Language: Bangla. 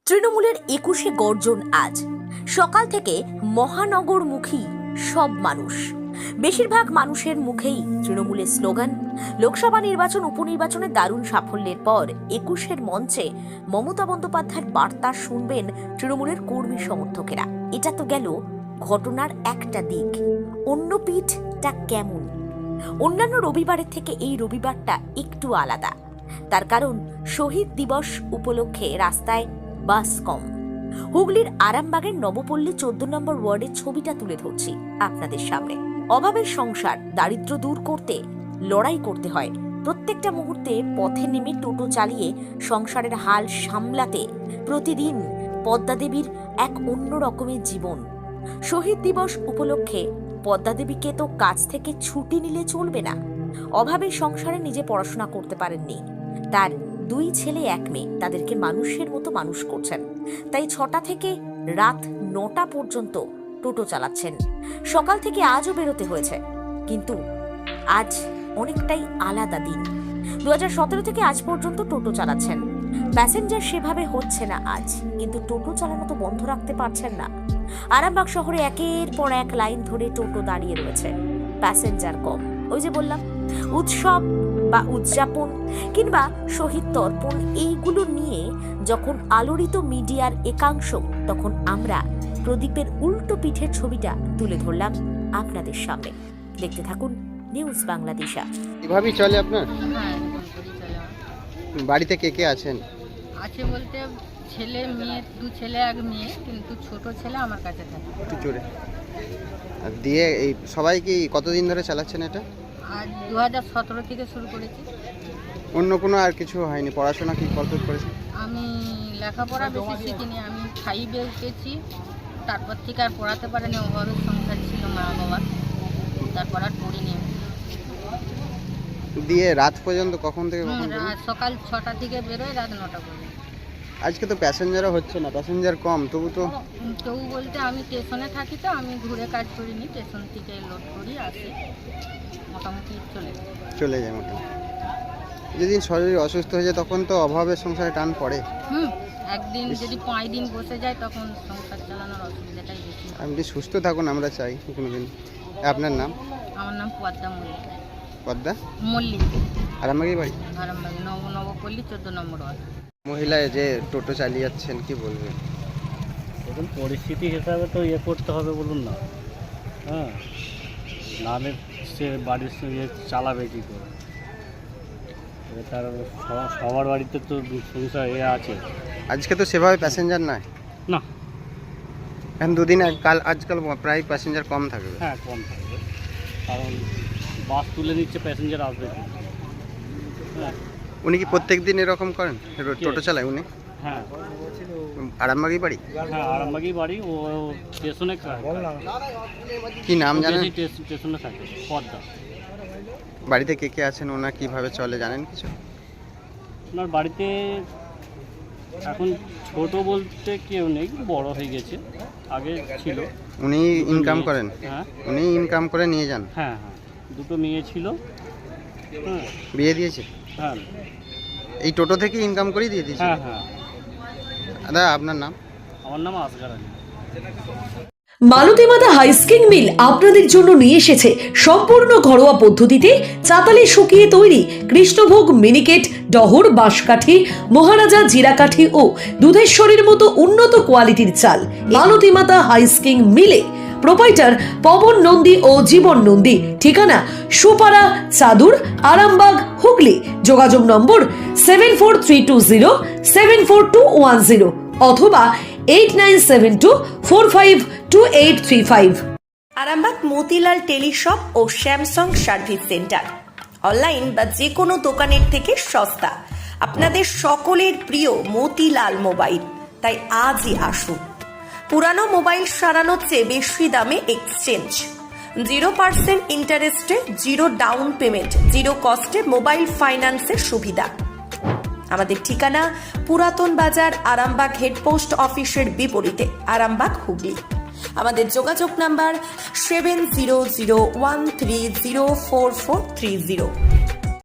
তৃণমূলের ২১শে গর্জন আজ সকাল থেকে মহানগরমুখী সব মানুষ। বেশিরভাগ মানুষের মুখেই তৃণমূলের স্লোগান। লোকসভা নির্বাচন উপনির্বাচনে দারুণ সাফল্যের পর ২১শে মঞ্চে মমতা বন্দ্যোপাধ্যায়ের বার্তা শুনবেন তৃণমূলের কর্মী সমর্থকেরা। এটা তো গেল ঘটনার একটা দিক। অন্য পিঠটা কেমন? অন্যান্য রবিবারের থেকে এই রবিবারটা একটু আলাদা। তার কারণ শহীদ দিবস উপলক্ষে রাস্তায় বাস কম। হুগলির আরামবাগের নবপল্লী ১৪ নম্বর ওয়ার্ডের ছবিটা তুলে ধরছি আপনাদের সামনে। অভাবের সংসার, দারিদ্র্য দূর করতে লড়াই করতে হয়। প্রত্যেকটা মুহূর্তে পথে নেমে টোটো চালিয়ে সংসারের হাল সামলাতে প্রতিদিন পদ্মা দেবীর এক অন্য রকমের জীবন। শহীদ দিবস উপলক্ষে পদ্মা দেবীকে তো কাজ থেকে ছুটি নিলে চলবে না। অভাবের সংসারে নিজে পড়াশোনা করতে পারেননি, তার 2 ছেলে 1 মেয়ে, তাদেরকে মানুষের মতো মানুষ করছেন। তাই 6টা থেকে রাত 9টা পর্যন্ত টোটো চালাচ্ছেন। সকাল থেকে আজও বেরোতে হয়েছে, কিন্তু আজ অনেকটাই আলাদা দিন। 2017 থেকে আজ পর্যন্ত টোটো চালাচ্ছেন। প্যাসেঞ্জার সেভাবে হচ্ছে না আজ, কিন্তু টোটো চালানো তো বন্ধ রাখতে পারছেন না। আরামবাগ শহরে একের পর এক লাইন ধরে টোটো দাঁড়িয়ে রয়েছে, প্যাসেঞ্জার কম। ওই যে বললাম, উৎসব বা উদযাপন কিংবা শহীদ তর্পণ এইগুলো নিয়ে যখন আলোড়িত মিডিয়ার একাংশ, তখন আমরা প্রদীপের উল্টো পিঠের ছবিটা তুলে ধরলাম আপনাদের সামনে। দেখতে থাকুন নিউজ বাংলাদেশা। এভাবেই চলে আপনার? হ্যাঁ, এরকম করেই চলে আমার। বাড়িতে কে কে আছেন? আছে বলতে ছেলে মেয়ে, 2 ছেলে 1 মেয়ে, কিন্তু ছোট ছেলে আমার কাছে থাকে। একটু জোরে। আর দিয়ে এই সবাই কি কতদিন ধরে চালাচ্ছেন এটা? আর 2017 থেকে শুরু করেছি। অন্য কোনো আর কিছু হয়নি? পড়াশোনা কি কত করেছেন? আমি লেখাপড়া বেশি শিখিনি, আমি 5-এ উঠেছি। তারপর থেকে আর পড়াতে পারিনি, অভাবের সংসার ছিল মা বাবা, তারপর আর পড়িনি। দিয়ে রাত পর্যন্ত কখন থেকে কখন পর্যন্ত? সকাল 6টা থেকে বেরোয় রাত 9টা পর্যন্ত। আজকে তো প্যাসেঞ্জারও হচ্ছে না, প্যাসেঞ্জার কম, তবু তো কেউ বলতে আমি স্টেশনে থাকি, তো আমি ঘুরে কাজ করিনি, স্টেশন থেকে লোড করি আসি, মোটামুটি চলে যায় মোটামুটি। যেদিন শরীর অসুস্থ হয়ে যায় তখন তো অভাবের সংসারে টান পড়ে। একদিন যদি 5 দিন বসে যায় তখন সংসার চালানোর অসুবিধাটাই বেশি। আপনি সুস্থ থাকুন, আমরা চাই কোনোদিন। আপনার নাম? আমার নাম পদ্মা মল্লিক। পদ্মা মল্লিক, আরামবাগের বাড়ি? আরামবাগ নবপল্লী 14 নম্বর ওয়ার্ড। মহিলা যে টোটো চালিয়ে যাচ্ছেন, কি বলবেন? এখন পরিস্থিতি হিসাবে তো করতে হবে, বলুন না। হ্যাঁ, নাহলে সে বাড়ির চালাবে কী করে? তার সবার বাড়িতে তো সংসার আছে। আজকে তো সেভাবে প্যাসেঞ্জার নাই না। এখন 2 দিন আজকাল প্রায় প্যাসেঞ্জার কম থাকবে। হ্যাঁ, কম থাকবে, কারণ বাস তুলে নিচ্ছে, প্যাসেঞ্জার আসবে কি? হ্যাঁ। উনি কি প্রত্যেক দিন এরকম করেন, টোটো চালায় উনি? হ্যাঁ, আরামবাগই বাড়ি? হ্যাঁ, আরামবাগই বাড়ি। ও স্টেশনে কি নাম জানেন? স্টেশনে থাকে পদ্মা। বাড়িতে কে কে আছেন, ওনার কিভাবে চলে জানেন কিছু? ওনার বাড়িতে এখন ছোট বলতে কেউ নেই, বড় হয়ে গেছে, আগে ছিল। উনি ইনকাম করেন? হ্যাঁ, উনি ইনকাম করে নিয়ে যান? হ্যাঁ, হ্যাঁ, 2টো মেয়ে ছিল। হ্যাঁ, বিয়ে দিয়েছে? হ্যাঁ, এই টোটো থেকে ইনকাম করেই দিয়ে দিয়েছে? হ্যাঁ, হ্যাঁ। দাদা, আপনার নাম? আমার নাম আসগার আলী। মালতী মাতা হাইস্কিং মিল আপনাদের জন্য নিয়ে এসেছে সম্পূর্ণ ঘরোয়া পদ্ধতিতে চাতালে শুকিয়ে তৈরি কৃষ্ণভোগ মিনিকেট, ডহর, বাঁশকাঠি, মহারাজা জিরাকাঠি ও দুধেশ্বরীর মতো উন্নত কোয়ালিটির চাল। মালতী মাতা হাইস্কিং মিলে প্রোপাইটার পবন নন্দী ও জীবন নন্দী। ঠিকানা সুপারা চাদুর, আরামবাগ, হুগলি। যোগাযোগ নম্বর 7432074210 অথবা 8972452835। আরামবাগ মতিলাল টেলিশপ ও স্যামসাং সার্ভিস সেন্টার, অনলাইন বা যে কোনো দোকানের থেকে সস্তা। আপনাদের সকলের প্রিয় মতিলাল মোবাইল, তাই আজই আসুন। পুরানো মোবাইল সারানোর চেয়ে বেশি দামে এক্সচেঞ্জ, 0% ইন্টারেস্টে, 0 ডাউন পেমেন্ট, 0 কস্টে মোবাইল ফাইন্যান্সের সুবিধা। আমাদের ঠিকানা পুরাতন বাজার, আরামবাগ হেডপোস্ট অফিসের বিপরীতে, আরামবাগ, হুগলি। আমাদের যোগাযোগ নাম্বার 7001304430।